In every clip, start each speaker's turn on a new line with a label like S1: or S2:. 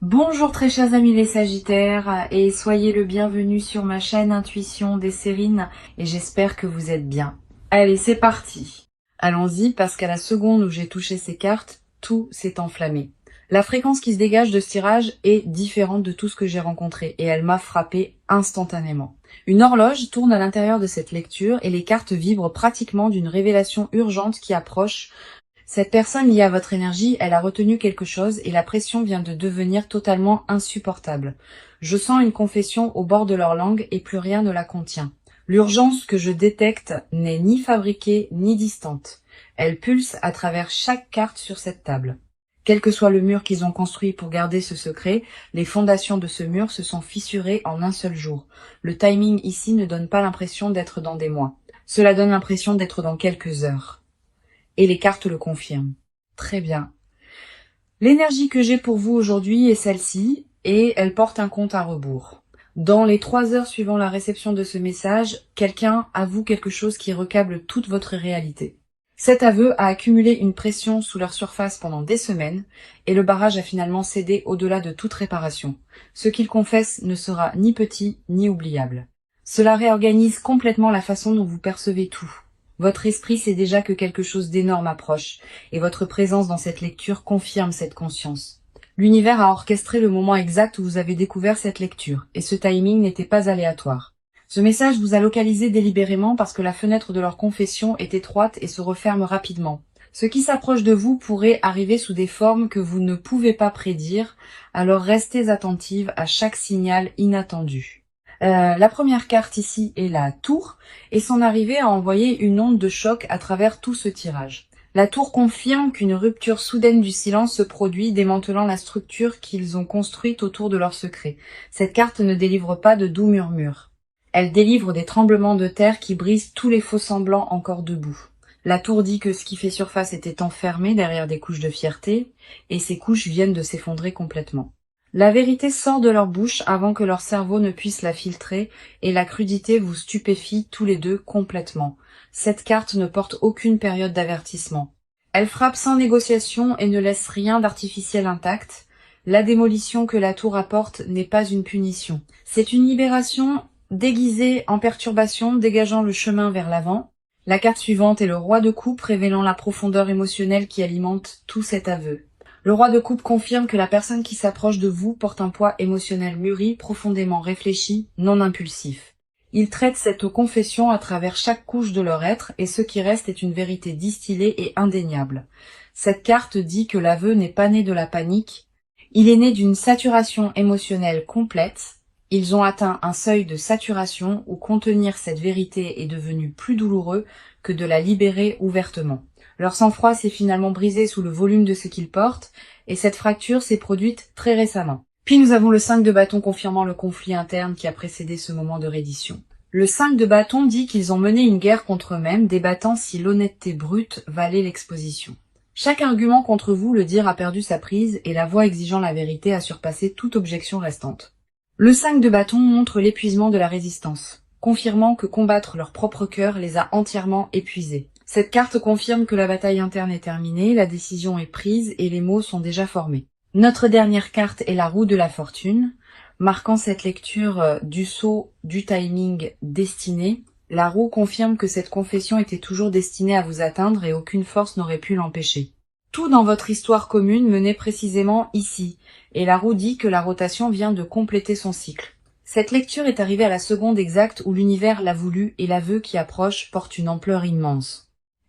S1: Bonjour très chers amis les Sagittaires et soyez le bienvenu sur ma chaîne Intuition des Sérines et j'espère que vous êtes bien. Allez, c'est parti. Allons-y parce qu'à la seconde où j'ai touché ces cartes, tout s'est enflammé. La fréquence qui se dégage de ce tirage est différente de tout ce que j'ai rencontré et elle m'a frappé instantanément. Une horloge tourne à l'intérieur de cette lecture et les cartes vibrent pratiquement d'une révélation urgente qui approche. Cette personne liée à votre énergie, elle a retenu quelque chose et la pression vient de devenir totalement insupportable. Je sens une confession au bord de leur langue et plus rien ne la contient. L'urgence que je détecte n'est ni fabriquée ni distante. Elle pulse à travers chaque carte sur cette table. Quel que soit le mur qu'ils ont construit pour garder ce secret, les fondations de ce mur se sont fissurées en un seul jour. Le timing ici ne donne pas l'impression d'être dans des mois. Cela donne l'impression d'être dans quelques heures. Et les cartes le confirment. Très bien. L'énergie que j'ai pour vous aujourd'hui est celle-ci, et elle porte un compte à rebours. Dans les 3 heures suivant la réception de ce message, quelqu'un avoue quelque chose qui recable toute votre réalité. Cet aveu a accumulé une pression sous leur surface pendant des semaines, et le barrage a finalement cédé au-delà de toute réparation. Ce qu'il confesse ne sera ni petit ni oubliable. Cela réorganise complètement la façon dont vous percevez tout. Votre esprit sait déjà que quelque chose d'énorme approche, et votre présence dans cette lecture confirme cette conscience. L'univers a orchestré le moment exact où vous avez découvert cette lecture, et ce timing n'était pas aléatoire. Ce message vous a localisé délibérément parce que la fenêtre de leur confession est étroite et se referme rapidement. Ce qui s'approche de vous pourrait arriver sous des formes que vous ne pouvez pas prédire, alors restez attentive à chaque signal inattendu. La première carte ici est la tour, et son arrivée a envoyé une onde de choc à travers tout ce tirage. La tour confirme qu'une rupture soudaine du silence se produit, démantelant la structure qu'ils ont construite autour de leur secret. Cette carte ne délivre pas de doux murmures. Elle délivre des tremblements de terre qui brisent tous les faux-semblants encore debout. La tour dit que ce qui fait surface était enfermé derrière des couches de fierté, et ces couches viennent de s'effondrer complètement. La vérité sort de leur bouche avant que leur cerveau ne puisse la filtrer, et la crudité vous stupéfie tous les deux complètement. Cette carte ne porte aucune période d'avertissement. Elle frappe sans négociation et ne laisse rien d'artificiel intact. La démolition que la tour apporte n'est pas une punition. C'est une libération déguisée en perturbation, dégageant le chemin vers l'avant. La carte suivante est le roi de coupe, révélant la profondeur émotionnelle qui alimente tout cet aveu. Le roi de coupe confirme que la personne qui s'approche de vous porte un poids émotionnel mûri, profondément réfléchi, non impulsif. Ils traitent cette confession à travers chaque couche de leur être, et ce qui reste est une vérité distillée et indéniable. Cette carte dit que l'aveu n'est pas né de la panique, il est né d'une saturation émotionnelle complète. Ils ont atteint un seuil de saturation où contenir cette vérité est devenu plus douloureux que de la libérer ouvertement. Leur sang-froid s'est finalement brisé sous le volume de ce qu'ils portent, et cette fracture s'est produite très récemment. Puis nous avons le 5 de bâton confirmant le conflit interne qui a précédé ce moment de reddition. Le 5 de bâton dit qu'ils ont mené une guerre contre eux-mêmes, débattant si l'honnêteté brute valait l'exposition. Chaque argument contre vous, le dire, a perdu sa prise, et la voix exigeant la vérité a surpassé toute objection restante. Le 5 de bâton montre l'épuisement de la résistance, confirmant que combattre leur propre cœur les a entièrement épuisés. Cette carte confirme que la bataille interne est terminée, la décision est prise et les mots sont déjà formés. Notre dernière carte est la roue de la fortune, marquant cette lecture du saut du timing destiné. La roue confirme que cette confession était toujours destinée à vous atteindre et aucune force n'aurait pu l'empêcher. Tout dans votre histoire commune menait précisément ici, et la roue dit que la rotation vient de compléter son cycle. Cette lecture est arrivée à la seconde exacte où l'univers l'a voulu et l'aveu qui approche porte une ampleur immense.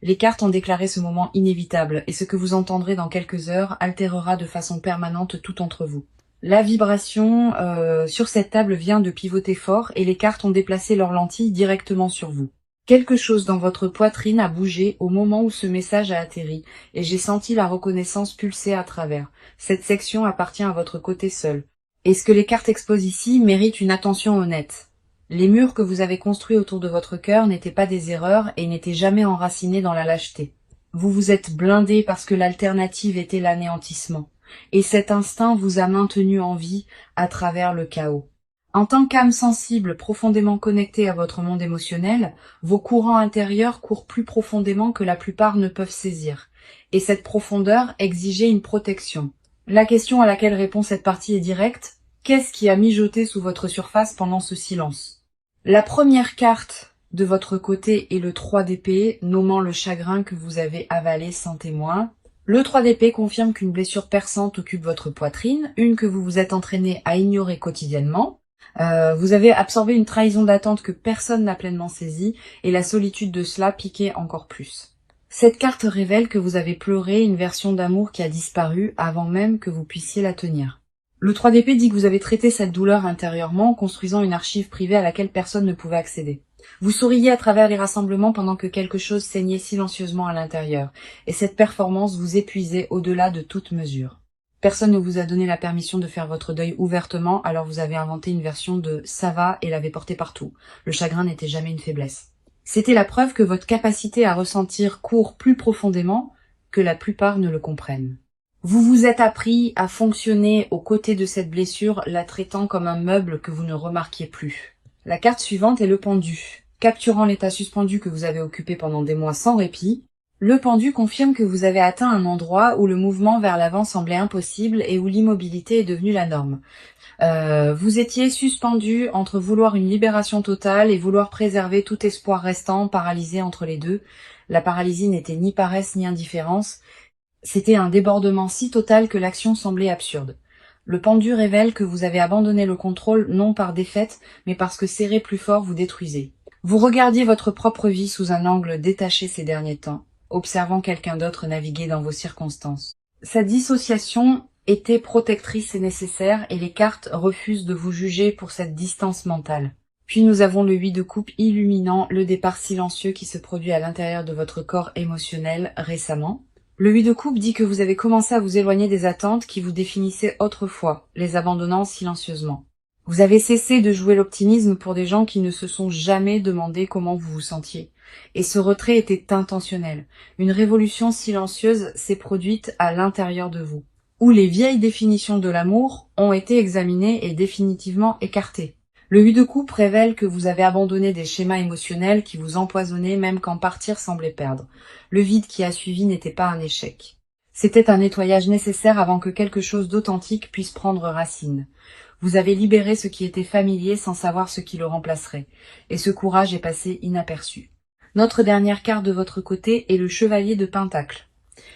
S1: Les cartes ont déclaré ce moment inévitable, et ce que vous entendrez dans quelques heures altérera de façon permanente tout entre vous. La vibration sur cette table vient de pivoter fort, et les cartes ont déplacé leurs lentilles directement sur vous. Quelque chose dans votre poitrine a bougé au moment où ce message a atterri, et j'ai senti la reconnaissance pulser à travers. Cette section appartient à votre côté seul. Et ce que les cartes exposent ici mérite une attention honnête. Les murs que vous avez construits autour de votre cœur n'étaient pas des erreurs et n'étaient jamais enracinés dans la lâcheté. Vous vous êtes blindé parce que l'alternative était l'anéantissement. Et cet instinct vous a maintenu en vie à travers le chaos. En tant qu'âme sensible profondément connectée à votre monde émotionnel, vos courants intérieurs courent plus profondément que la plupart ne peuvent saisir. Et cette profondeur exigeait une protection. La question à laquelle répond cette partie est directe. Qu'est-ce qui a mijoté sous votre surface pendant ce silence? La première carte de votre côté est le 3 d'épée, nommant le chagrin que vous avez avalé sans témoin. Le 3 d'épée confirme qu'une blessure perçante occupe votre poitrine, une que vous vous êtes entraîné à ignorer quotidiennement. Vous avez absorbé une trahison d'attente que personne n'a pleinement saisie, et la solitude de cela piquait encore plus. Cette carte révèle que vous avez pleuré une version d'amour qui a disparu avant même que vous puissiez la tenir. Le 3 d'épée dit que vous avez traité cette douleur intérieurement en construisant une archive privée à laquelle personne ne pouvait accéder. Vous souriez à travers les rassemblements pendant que quelque chose saignait silencieusement à l'intérieur, et cette performance vous épuisait au-delà de toute mesure. Personne ne vous a donné la permission de faire votre deuil ouvertement, alors vous avez inventé une version de « ça va » et l'avez porté partout. Le chagrin n'était jamais une faiblesse. C'était la preuve que votre capacité à ressentir court plus profondément que la plupart ne le comprennent. Vous vous êtes appris à fonctionner aux côtés de cette blessure, la traitant comme un meuble que vous ne remarquiez plus. La carte suivante est le pendu. Capturant l'état suspendu que vous avez occupé pendant des mois sans répit, le pendu confirme que vous avez atteint un endroit où le mouvement vers l'avant semblait impossible et où l'immobilité est devenue la norme. Vous étiez suspendu entre vouloir une libération totale et vouloir préserver tout espoir restant, paralysé entre les deux. La paralysie n'était ni paresse ni indifférence. C'était un débordement si total que l'action semblait absurde. Le pendu révèle que vous avez abandonné le contrôle non par défaite, mais parce que serré plus fort vous détruisait. Vous regardiez votre propre vie sous un angle détaché ces derniers temps, observant quelqu'un d'autre naviguer dans vos circonstances. Cette dissociation était protectrice et nécessaire, et les cartes refusent de vous juger pour cette distance mentale. Puis nous avons le 8 de coupe illuminant le départ silencieux qui se produit à l'intérieur de votre corps émotionnel récemment. Le 8 de coupe dit que vous avez commencé à vous éloigner des attentes qui vous définissaient autrefois, les abandonnant silencieusement. Vous avez cessé de jouer l'optimisme pour des gens qui ne se sont jamais demandé comment vous vous sentiez. Et ce retrait était intentionnel. Une révolution silencieuse s'est produite à l'intérieur de vous, où les vieilles définitions de l'amour ont été examinées et définitivement écartées. Le 8 de coupe révèle que vous avez abandonné des schémas émotionnels qui vous empoisonnaient même quand partir semblait perdre. Le vide qui a suivi n'était pas un échec. C'était un nettoyage nécessaire avant que quelque chose d'authentique puisse prendre racine. Vous avez libéré ce qui était familier sans savoir ce qui le remplacerait, et ce courage est passé inaperçu. Notre dernière carte de votre côté est le chevalier de Pentacle,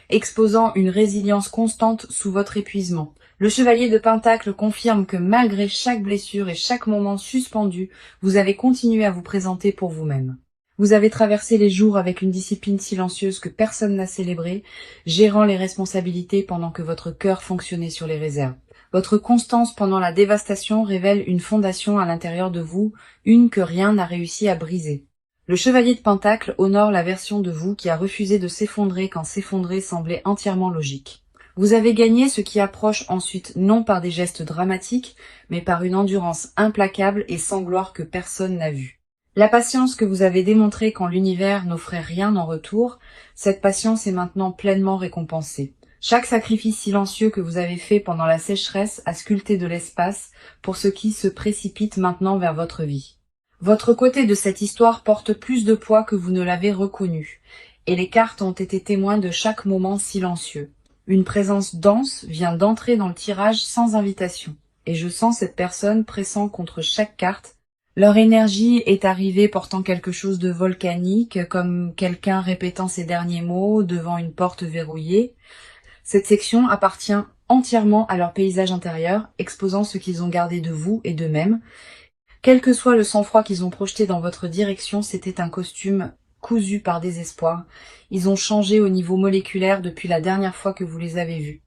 S1: exposant une résilience constante sous votre épuisement. Le chevalier de Pentacle confirme que malgré chaque blessure et chaque moment suspendu, vous avez continué à vous présenter pour vous-même. Vous avez traversé les jours avec une discipline silencieuse que personne n'a célébrée, gérant les responsabilités pendant que votre cœur fonctionnait sur les réserves. Votre constance pendant la dévastation révèle une fondation à l'intérieur de vous, une que rien n'a réussi à briser. Le chevalier de Pentacle honore la version de vous qui a refusé de s'effondrer quand s'effondrer semblait entièrement logique. Vous avez gagné ce qui approche ensuite non par des gestes dramatiques, mais par une endurance implacable et sans gloire que personne n'a vue. La patience que vous avez démontrée quand l'univers n'offrait rien en retour, cette patience est maintenant pleinement récompensée. Chaque sacrifice silencieux que vous avez fait pendant la sécheresse a sculpté de l'espace pour ce qui se précipite maintenant vers votre vie. Votre côté de cette histoire porte plus de poids que vous ne l'avez reconnu, et les cartes ont été témoins de chaque moment silencieux. Une présence dense vient d'entrer dans le tirage sans invitation, et je sens cette personne pressant contre chaque carte. Leur énergie est arrivée portant quelque chose de volcanique, comme quelqu'un répétant ses derniers mots devant une porte verrouillée. Cette section appartient entièrement à leur paysage intérieur, exposant ce qu'ils ont gardé de vous et d'eux-mêmes. Quel que soit le sang-froid qu'ils ont projeté dans votre direction, c'était un costume cousu par désespoir. Ils ont changé au niveau moléculaire depuis la dernière fois que vous les avez vus.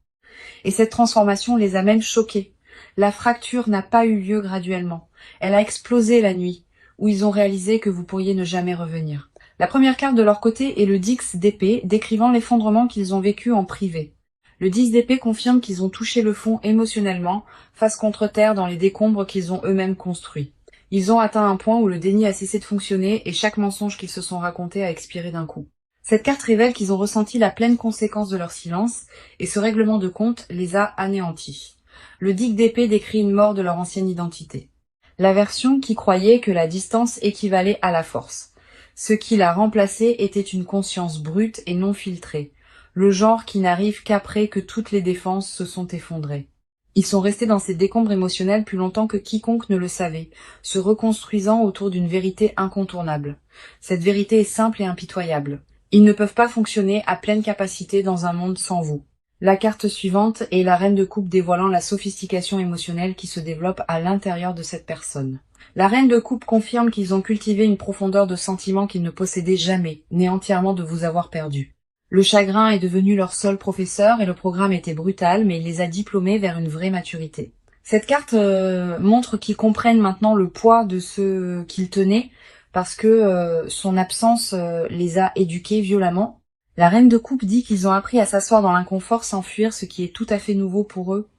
S1: Et cette transformation les a même choqués. La fracture n'a pas eu lieu graduellement. Elle a explosé la nuit, où ils ont réalisé que vous pourriez ne jamais revenir. La première carte de leur côté est le 10 d'épée, décrivant l'effondrement qu'ils ont vécu en privé. Le 10 d'épée confirme qu'ils ont touché le fond émotionnellement, face contre terre dans les décombres qu'ils ont eux-mêmes construits. Ils ont atteint un point où le déni a cessé de fonctionner et chaque mensonge qu'ils se sont raconté a expiré d'un coup. Cette carte révèle qu'ils ont ressenti la pleine conséquence de leur silence et ce règlement de compte les a anéantis. Le 10 d'épée décrit une mort de leur ancienne identité. La version qui croyait que la distance équivalait à la force. Ce qui l'a remplacé était une conscience brute et non filtrée. le genre qui n'arrive qu'après que toutes les défenses se sont effondrées. Ils sont restés dans ces décombres émotionnels plus longtemps que quiconque ne le savait, se reconstruisant autour d'une vérité incontournable. Cette vérité est simple et impitoyable. Ils ne peuvent pas fonctionner à pleine capacité dans un monde sans vous. La carte suivante est la reine de coupe dévoilant la sophistication émotionnelle qui se développe à l'intérieur de cette personne. La reine de coupe confirme qu'ils ont cultivé une profondeur de sentiments qu'ils ne possédaient jamais, nés entièrement de vous avoir perdu. Le chagrin est devenu leur seul professeur et le programme était brutal, mais il les a diplômés vers une vraie maturité. Cette carte montre qu'ils comprennent maintenant le poids de ce qu'ils tenaient, parce que son absence les a éduqués violemment. La reine de coupe dit qu'ils ont appris à s'asseoir dans l'inconfort sans fuir ce qui est tout à fait nouveau pour eux,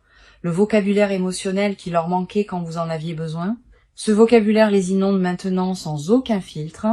S1: le vocabulaire émotionnel qui leur manquait quand vous en aviez besoin. Ce vocabulaire les inonde maintenant sans aucun filtre.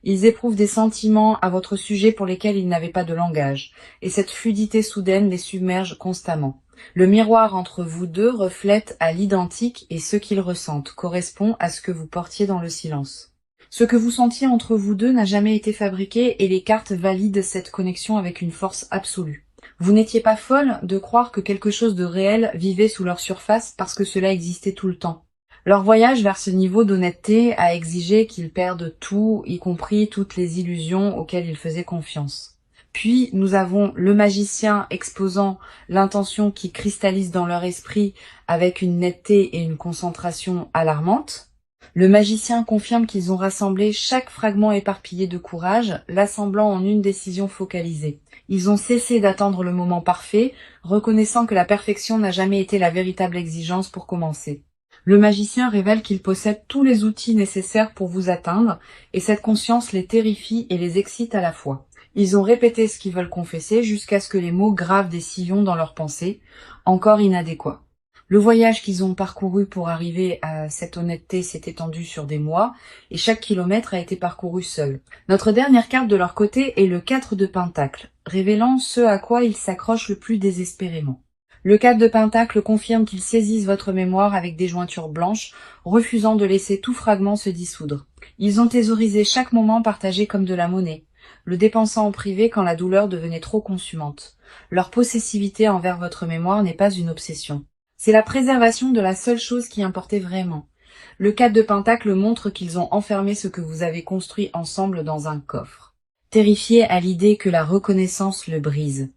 S1: Ils éprouvent des sentiments à votre sujet pour lesquels ils n'avaient pas de langage, et cette fluidité soudaine les submerge constamment. Le miroir entre vous deux reflète à l'identique et ce qu'ils ressentent correspond à ce que vous portiez dans le silence. Ce que vous sentiez entre vous deux n'a jamais été fabriqué et les cartes valident cette connexion avec une force absolue. Vous n'étiez pas folle de croire que quelque chose de réel vivait sous leur surface parce que cela existait tout le temps. Leur voyage vers ce niveau d'honnêteté a exigé qu'ils perdent tout, y compris toutes les illusions auxquelles ils faisaient confiance. Puis nous avons le magicien exposant l'intention qui cristallise dans leur esprit avec une netteté et une concentration alarmantes. Le magicien confirme qu'ils ont rassemblé chaque fragment éparpillé de courage, l'assemblant en une décision focalisée. Ils ont cessé d'attendre le moment parfait, reconnaissant que la perfection n'a jamais été la véritable exigence pour commencer. Le magicien révèle qu'il possède tous les outils nécessaires pour vous atteindre, et cette conscience les terrifie et les excite à la fois. Ils ont répété ce qu'ils veulent confesser jusqu'à ce que les mots gravent des sillons dans leurs pensées, encore inadéquats. Le voyage qu'ils ont parcouru pour arriver à cette honnêteté s'est étendu sur des mois, et chaque kilomètre a été parcouru seul. Notre dernière carte de leur côté est le 4 de Pentacle, révélant ce à quoi ils s'accrochent le plus désespérément. Le 4 de Pentacle confirme qu'ils saisissent votre mémoire avec des jointures blanches, refusant de laisser tout fragment se dissoudre. Ils ont thésaurisé chaque moment partagé comme de la monnaie, le dépensant en privé quand la douleur devenait trop consumante. Leur possessivité envers votre mémoire n'est pas une obsession. C'est la préservation de la seule chose qui importait vraiment. Le 4 de Pentacle montre qu'ils ont enfermé ce que vous avez construit ensemble dans un coffre, terrifiés à l'idée que la reconnaissance le brise.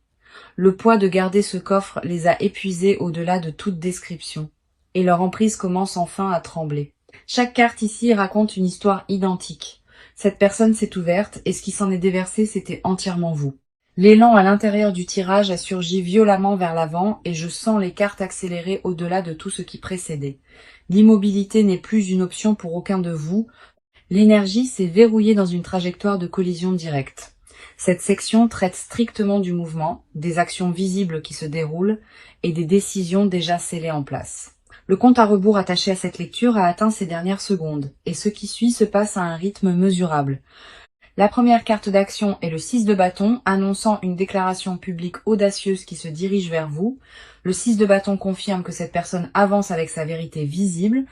S1: Le poids de garder ce coffre les a épuisés au-delà de toute description, et leur emprise commence enfin à trembler. Chaque carte ici raconte une histoire identique. Cette personne s'est ouverte, et ce qui s'en est déversé, c'était entièrement vous. L'élan à l'intérieur du tirage a surgi violemment vers l'avant, et je sens les cartes accélérer au-delà de tout ce qui précédait. L'immobilité n'est plus une option pour aucun de vous. L'énergie s'est verrouillée dans une trajectoire de collision directe. Cette section traite strictement du mouvement, des actions visibles qui se déroulent et des décisions déjà scellées en place. Le compte à rebours attaché à cette lecture a atteint ses dernières secondes, et ce qui suit se passe à un rythme mesurable. La première carte d'action est le 6 de bâton, annonçant une déclaration publique audacieuse qui se dirige vers vous. Le 6 de bâton confirme que cette personne avance avec sa vérité visible.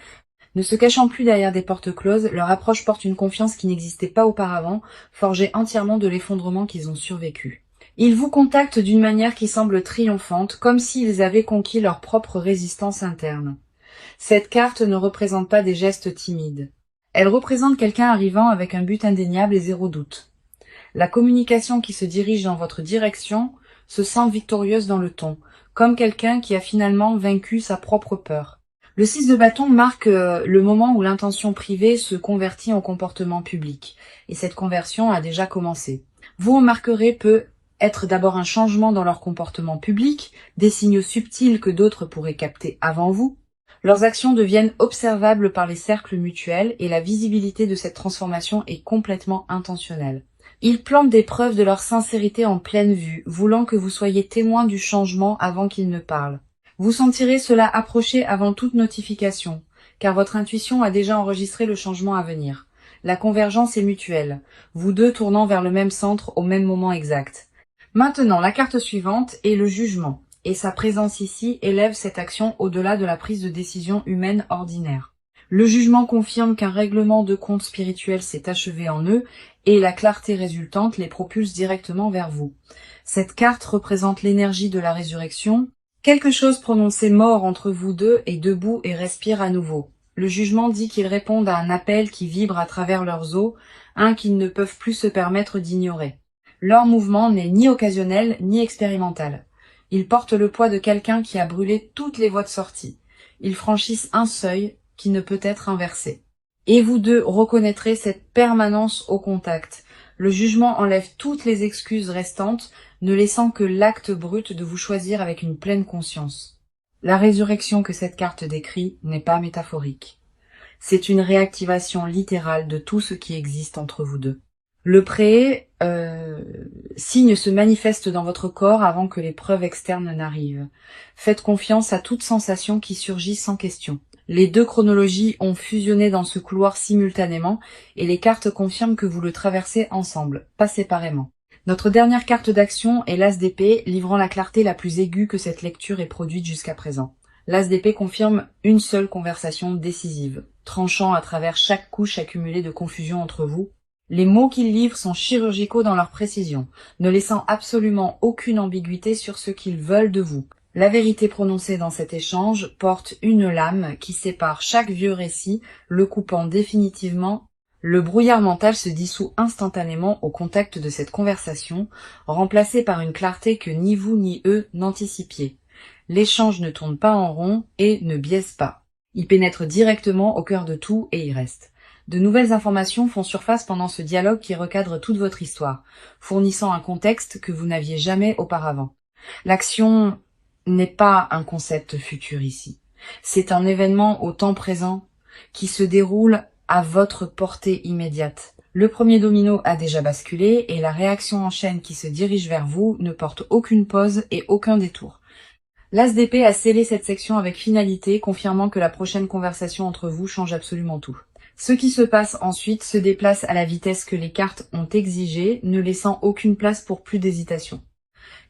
S1: Ne se cachant plus derrière des portes closes, leur approche porte une confiance qui n'existait pas auparavant, forgée entièrement de l'effondrement qu'ils ont survécu. Ils vous contactent d'une manière qui semble triomphante, comme s'ils avaient conquis leur propre résistance interne. Cette carte ne représente pas des gestes timides. Elle représente quelqu'un arrivant avec un but indéniable et zéro doute. La communication qui se dirige dans votre direction se sent victorieuse dans le ton, comme quelqu'un qui a finalement vaincu sa propre peur. Le 6 de bâton marque le moment où l'intention privée se convertit en comportement public, et cette conversion a déjà commencé. Vous remarquerez peut être d'abord un changement dans leur comportement public, des signaux subtils que d'autres pourraient capter avant vous. Leurs actions deviennent observables par les cercles mutuels et la visibilité de cette transformation est complètement intentionnelle. Ils plantent des preuves de leur sincérité en pleine vue, voulant que vous soyez témoin du changement avant qu'ils ne parlent. Vous sentirez cela approcher avant toute notification, car votre intuition a déjà enregistré le changement à venir. La convergence est mutuelle, vous deux tournant vers le même centre au même moment exact. Maintenant, la carte suivante est le jugement, et sa présence ici élève cette action au-delà de la prise de décision humaine ordinaire. Le jugement confirme qu'un règlement de compte spirituel s'est achevé en eux et la clarté résultante les propulse directement vers vous. Cette carte représente l'énergie de la résurrection. Quelque chose prononcé mort entre vous deux est debout et respire à nouveau. Le jugement dit qu'ils répondent à un appel qui vibre à travers leurs os, un qu'ils ne peuvent plus se permettre d'ignorer. Leur mouvement n'est ni occasionnel ni expérimental. Ils portent le poids de quelqu'un qui a brûlé toutes les voies de sortie. Ils franchissent un seuil qui ne peut être inversé. Et vous deux reconnaîtrez cette permanence au contact. Le jugement enlève toutes les excuses restantes, ne laissant que l'acte brut de vous choisir avec une pleine conscience. La résurrection que cette carte décrit n'est pas métaphorique. C'est une réactivation littérale de tout ce qui existe entre vous deux. Le signe se manifeste dans votre corps avant que les preuves externes n'arrivent. Faites confiance à toute sensation qui surgit sans question. Les deux chronologies ont fusionné dans ce couloir simultanément et les cartes confirment que vous le traversez ensemble, pas séparément. Notre dernière carte d'action est l'As d'épée, livrant la clarté la plus aiguë que cette lecture ait produite jusqu'à présent. L'As d'épée confirme une seule conversation décisive, tranchant à travers chaque couche accumulée de confusion entre vous. Les mots qu'ils livrent sont chirurgicaux dans leur précision, ne laissant absolument aucune ambiguïté sur ce qu'ils veulent de vous. La vérité prononcée dans cet échange porte une lame qui sépare chaque vieux récit, le coupant définitivement. Le brouillard mental se dissout instantanément au contact de cette conversation, remplacée par une clarté que ni vous ni eux n'anticipiez. L'échange ne tourne pas en rond et ne biaise pas. Il pénètre directement au cœur de tout et y reste. De nouvelles informations font surface pendant ce dialogue qui recadre toute votre histoire, fournissant un contexte que vous n'aviez jamais auparavant. L'action n'est pas un concept futur ici. C'est un événement au temps présent qui se déroule à votre portée immédiate. Le premier domino a déjà basculé et la réaction en chaîne qui se dirige vers vous ne porte aucune pause et aucun détour. L'As d'épée a scellé cette section avec finalité, confirmant que la prochaine conversation entre vous change absolument tout. Ce qui se passe ensuite se déplace à la vitesse que les cartes ont exigée, ne laissant aucune place pour plus d'hésitation.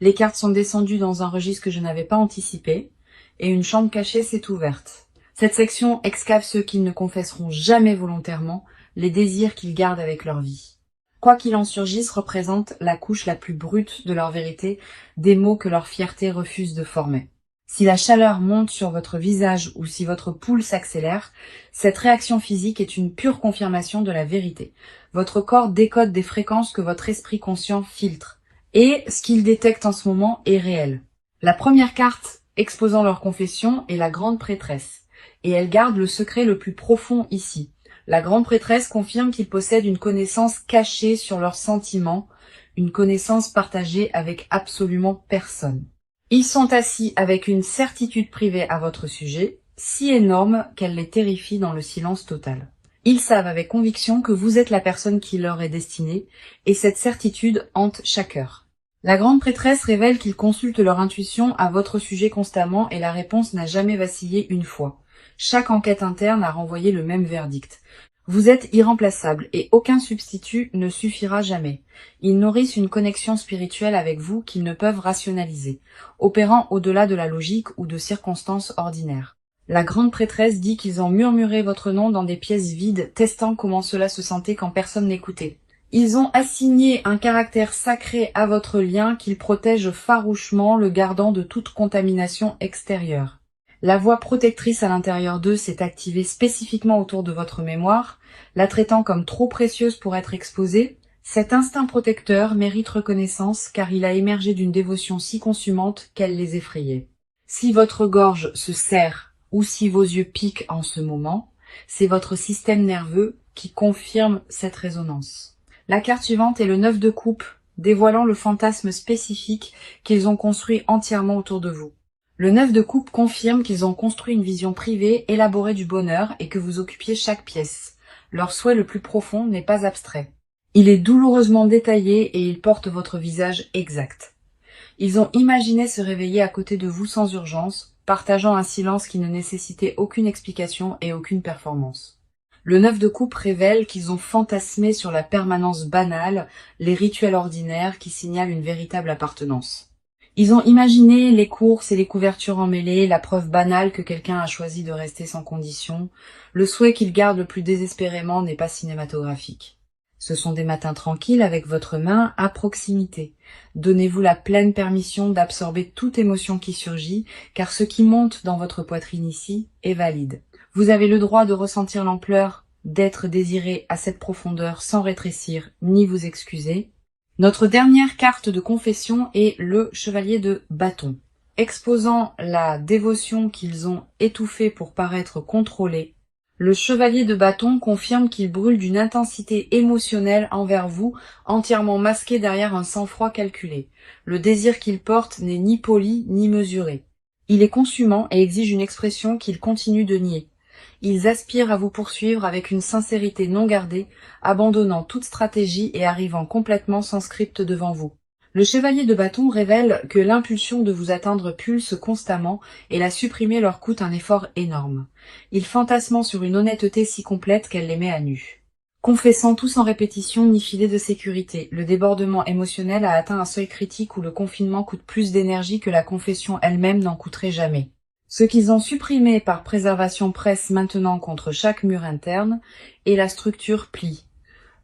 S1: Les cartes sont descendues dans un registre que je n'avais pas anticipé, et une chambre cachée s'est ouverte. Cette section excave ceux qui ne confesseront jamais volontairement les désirs qu'ils gardent avec leur vie. Quoi qu'il en surgisse représente la couche la plus brute de leur vérité, des mots que leur fierté refuse de former. Si la chaleur monte sur votre visage ou si votre pouls s'accélère, cette réaction physique est une pure confirmation de la vérité. Votre corps décode des fréquences que votre esprit conscient filtre. Et ce qu'il détecte en ce moment est réel. La première carte exposant leur confession est la grande prêtresse. Et elle garde le secret le plus profond ici. La grande prêtresse confirme qu'ils possèdent une connaissance cachée sur leurs sentiments, une connaissance partagée avec absolument personne. Ils sont assis avec une certitude privée à votre sujet, si énorme qu'elle les terrifie dans le silence total. Ils savent avec conviction que vous êtes la personne qui leur est destinée, et cette certitude hante chaque heure. La grande prêtresse révèle qu'ils consultent leur intuition à votre sujet constamment et la réponse n'a jamais vacillé une fois. Chaque enquête interne a renvoyé le même verdict. Vous êtes irremplaçable et aucun substitut ne suffira jamais. Ils nourrissent une connexion spirituelle avec vous qu'ils ne peuvent rationaliser, opérant au-delà de la logique ou de circonstances ordinaires. La grande prêtresse dit qu'ils ont murmuré votre nom dans des pièces vides, testant comment cela se sentait quand personne n'écoutait. Ils ont assigné un caractère sacré à votre lien qu'ils protègent farouchement, le gardant de toute contamination extérieure. La voix protectrice à l'intérieur d'eux s'est activée spécifiquement autour de votre mémoire, la traitant comme trop précieuse pour être exposée. Cet instinct protecteur mérite reconnaissance car il a émergé d'une dévotion si consumante qu'elle les effrayait. Si votre gorge se serre ou si vos yeux piquent en ce moment, c'est votre système nerveux qui confirme cette résonance. La carte suivante est le 9 de coupe, dévoilant le fantasme spécifique qu'ils ont construit entièrement autour de vous. Le 9 de coupe confirme qu'ils ont construit une vision privée, élaborée du bonheur et que vous occupiez chaque pièce. Leur souhait le plus profond n'est pas abstrait. Il est douloureusement détaillé et il porte votre visage exact. Ils ont imaginé se réveiller à côté de vous sans urgence, partageant un silence qui ne nécessitait aucune explication et aucune performance. Le 9 de coupe révèle qu'ils ont fantasmé sur la permanence banale, les rituels ordinaires qui signalent une véritable appartenance. Ils ont imaginé les courses et les couvertures emmêlées, la preuve banale que quelqu'un a choisi de rester sans condition. Le souhait qu'ils gardent le plus désespérément n'est pas cinématographique. Ce sont des matins tranquilles avec votre main à proximité. Donnez-vous la pleine permission d'absorber toute émotion qui surgit, car ce qui monte dans votre poitrine ici est valide. Vous avez le droit de ressentir l'ampleur d'être désiré à cette profondeur sans rétrécir ni vous excuser. Notre dernière carte de confession est le chevalier de bâton. Exposant la dévotion qu'ils ont étouffée pour paraître contrôlés, le chevalier de bâton confirme qu'il brûle d'une intensité émotionnelle envers vous, entièrement masqué derrière un sang-froid calculé. Le désir qu'il porte n'est ni poli ni mesuré. Il est consumant et exige une expression qu'il continue de nier. Ils aspirent à vous poursuivre avec une sincérité non gardée, abandonnant toute stratégie et arrivant complètement sans script devant vous. Le chevalier de bâton révèle que l'impulsion de vous atteindre pulse constamment et la supprimer leur coûte un effort énorme. Ils fantasment sur une honnêteté si complète qu'elle les met à nu. Confessant tout sans répétition ni filet de sécurité, le débordement émotionnel a atteint un seuil critique où le confinement coûte plus d'énergie que la confession elle-même n'en coûterait jamais. Ce qu'ils ont supprimé par préservation presse maintenant contre chaque mur interne, et la structure plie.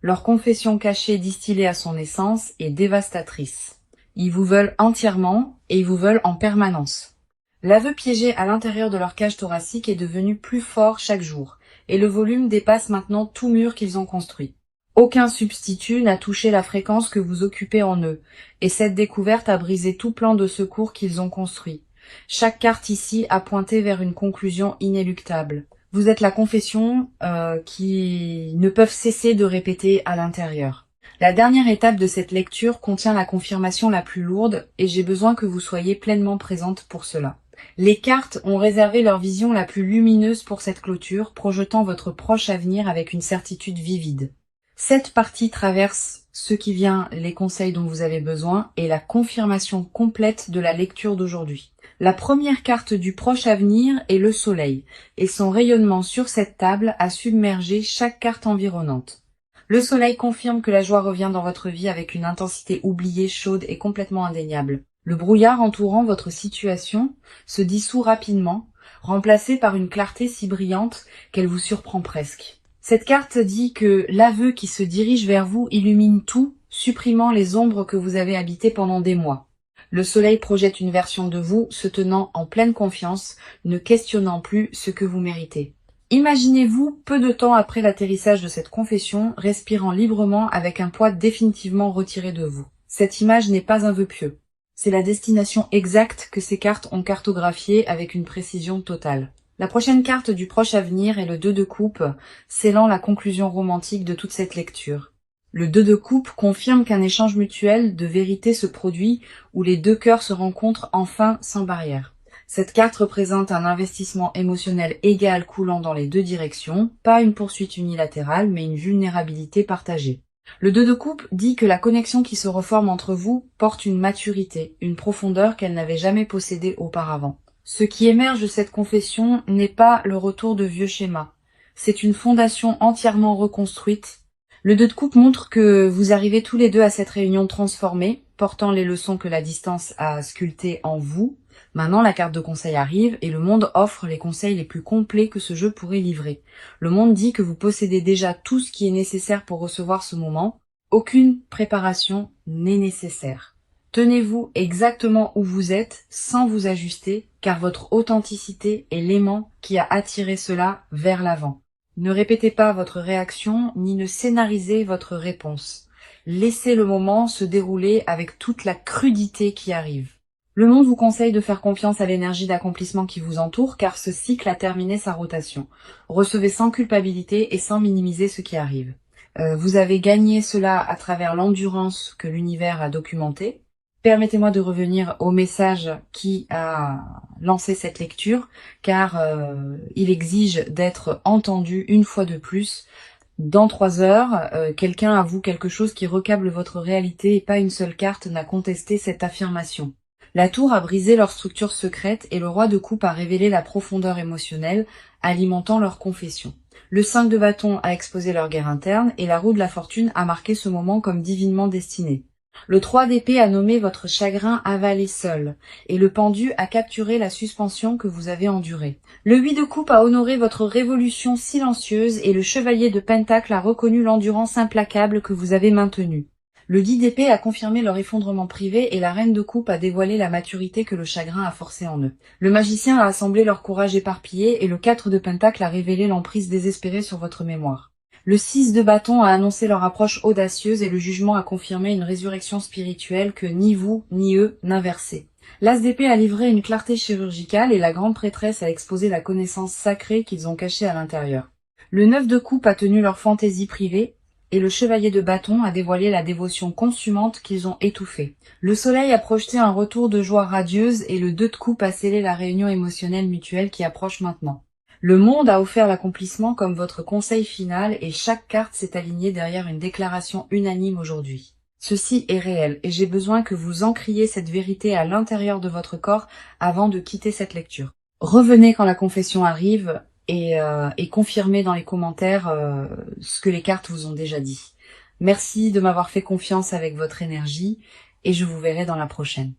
S1: Leur confession cachée distillée à son essence est dévastatrice. Ils vous veulent entièrement et ils vous veulent en permanence. L'aveu piégé à l'intérieur de leur cage thoracique est devenu plus fort chaque jour, et le volume dépasse maintenant tout mur qu'ils ont construit. Aucun substitut n'a touché la fréquence que vous occupez en eux, et cette découverte a brisé tout plan de secours qu'ils ont construit. Chaque carte ici a pointé vers une conclusion inéluctable. Vous êtes la confession qui ne peuvent cesser de répéter à l'intérieur. La dernière étape de cette lecture contient la confirmation la plus lourde et j'ai besoin que vous soyez pleinement présente pour cela. Les cartes ont réservé leur vision la plus lumineuse pour cette clôture, projetant votre proche avenir avec une certitude vivide. Cette partie traverse ce qui vient, les conseils dont vous avez besoin et la confirmation complète de la lecture d'aujourd'hui. La première carte du proche avenir est le soleil, et son rayonnement sur cette table a submergé chaque carte environnante. Le soleil confirme que la joie revient dans votre vie avec une intensité oubliée, chaude et complètement indéniable. Le brouillard entourant votre situation se dissout rapidement, remplacé par une clarté si brillante qu'elle vous surprend presque. Cette carte dit que l'aveu qui se dirige vers vous illumine tout, supprimant les ombres que vous avez habitées pendant des mois. Le soleil projette une version de vous se tenant en pleine confiance, ne questionnant plus ce que vous méritez. Imaginez-vous, peu de temps après l'atterrissage de cette confession, respirant librement avec un poids définitivement retiré de vous. Cette image n'est pas un vœu pieux. C'est la destination exacte que ces cartes ont cartographiée avec une précision totale. La prochaine carte du proche avenir est le 2 de coupe, scellant la conclusion romantique de toute cette lecture. Le 2 de coupe confirme qu'un échange mutuel de vérité se produit où les deux cœurs se rencontrent enfin sans barrière. Cette carte représente un investissement émotionnel égal coulant dans les deux directions, pas une poursuite unilatérale mais une vulnérabilité partagée. Le 2 de coupe dit que la connexion qui se reforme entre vous porte une maturité, une profondeur qu'elle n'avait jamais possédée auparavant. Ce qui émerge de cette confession n'est pas le retour de vieux schémas. C'est une fondation entièrement reconstruite. Le 2 de coupe montre que vous arrivez tous les deux à cette réunion transformée, portant les leçons que la distance a sculptées en vous. Maintenant, la carte de conseil arrive et le monde offre les conseils les plus complets que ce jeu pourrait livrer. Le monde dit que vous possédez déjà tout ce qui est nécessaire pour recevoir ce moment. Aucune préparation n'est nécessaire. Tenez-vous exactement où vous êtes sans vous ajuster, car votre authenticité est l'aimant qui a attiré cela vers l'avant. Ne répétez pas votre réaction, ni ne scénarisez votre réponse. Laissez le moment se dérouler avec toute la crudité qui arrive. Le monde vous conseille de faire confiance à l'énergie d'accomplissement qui vous entoure, car ce cycle a terminé sa rotation. Recevez sans culpabilité et sans minimiser ce qui arrive. Vous avez gagné cela à travers l'endurance que l'univers a documentée. Permettez-moi de revenir au message qui a lancé cette lecture, car il exige d'être entendu une fois de plus. Dans 3 heures, quelqu'un avoue quelque chose qui recable votre réalité et pas une seule carte n'a contesté cette affirmation. La tour a brisé leur structure secrète et le roi de coupe a révélé la profondeur émotionnelle, alimentant leur confession. Le 5 de bâton a exposé leur guerre interne et la roue de la fortune a marqué ce moment comme divinement destiné. Le 3 d'épée a nommé votre chagrin avalé seul, et le pendu a capturé la suspension que vous avez endurée. Le 8 de coupe a honoré votre révolution silencieuse, et le chevalier de pentacle a reconnu l'endurance implacable que vous avez maintenue. Le 10 d'épée a confirmé leur effondrement privé, et la reine de coupe a dévoilé la maturité que le chagrin a forcée en eux. Le magicien a assemblé leur courage éparpillé, et le 4 de pentacle a révélé l'emprise désespérée sur votre mémoire. Le 6 de bâton a annoncé leur approche audacieuse et le jugement a confirmé une résurrection spirituelle que ni vous ni eux n'inversaient. L'as d'épée a livré une clarté chirurgicale et la grande prêtresse a exposé la connaissance sacrée qu'ils ont cachée à l'intérieur. Le 9 de coupe a tenu leur fantaisie privée et le chevalier de bâton a dévoilé la dévotion consumante qu'ils ont étouffée. Le soleil a projeté un retour de joie radieuse et le 2 de coupe a scellé la réunion émotionnelle mutuelle qui approche maintenant. Le monde a offert l'accomplissement comme votre conseil final et chaque carte s'est alignée derrière une déclaration unanime aujourd'hui. Ceci est réel et j'ai besoin que vous ancriez cette vérité à l'intérieur de votre corps avant de quitter cette lecture. Revenez quand la confession arrive et confirmez dans les commentaires ce que les cartes vous ont déjà dit. Merci de m'avoir fait confiance avec votre énergie et je vous verrai dans la prochaine.